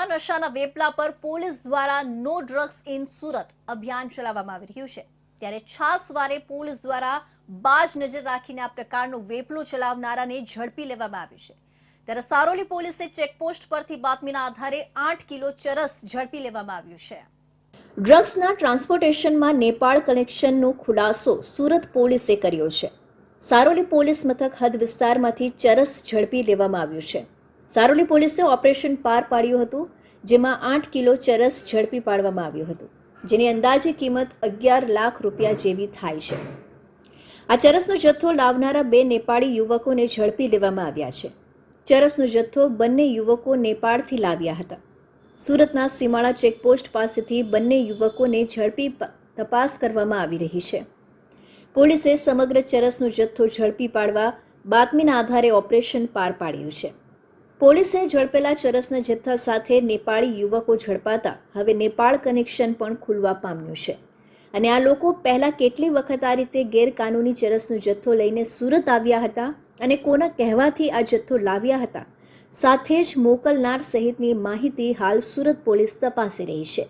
સુરતમાં નશાના વેપલા પર પોલીસ દ્વારા નો ડ્રગ્સ ઇન સુરત અભિયાન ચલાવવામાં આવી રહ્યું છે। ત્યારે છાસવારે પોલીસ દ્વારા બાજ નજર રાખીને આ પ્રકારનો વેપલો ચલાવનારાને ઝડપી લેવામાં આવ્યો છે। ત્યારે સારોલી પોલીસે ચેકપોસ્ટ પરથી બાતમીના આધારે 8 કિલો ચરસ ઝડપી લેવામાં આવ્યું છે। ડ્રગ્સના ટ્રાન્સપોર્ટેશનમાં નેપાળ કનેક્શનનો ખુલાસો સુરત પોલીસે કર્યો છે। સારોલી પોલીસ મથક હદ વિસ્તારમાંથી ચરસ ઝડપી લેવામાં આવ્યું છે। સારોલી પોલીસે ઓપરેશન પાર પાડ્યું હતું, જેમાં 8 કિલો ચરસ ઝડપી પાડવામાં આવ્યું હતું, જેની અંદાજે કિંમત 11 લાખ રૂપિયા જેવી થાય છે। આ ચરસનો જથ્થો લાવનારા 2 નેપાળી યુવકોને ઝડપી લેવામાં આવ્યા છે। ચરસનો જથ્થો બંને યુવકો નેપાળથી લાવ્યા હતા। સુરતના સીમાડા ચેકપોસ્ટ પાસેથી બંને યુવકોને ઝડપી તપાસ કરવામાં આવી રહી છે। પોલીસે સમગ્ર ચરસનો જથ્થો ઝડપી પાડવા બાતમીના આધારે ઓપરેશન પાર પાડ્યું છે। પોલીસે ઝડપેલા ચરસના જથ્થા સાથે નેપાળી યુવકો ઝડપાતા હવે નેપાળ કનેક્શન પણ ખુલવા પામ્યું છે। અને આ લોકો પહેલા કેટલી વખત આ રીતે ગેરકાનૂની ચરસનો જથ્થો લઈને સુરત આવ્યા હતા અને કોના કહેવાથી આ જથ્થો લાવ્યા હતા, સાથે જ મોકલનાર સહિતની માહિતી હાલ સુરત પોલીસ તપાસી રહી છે।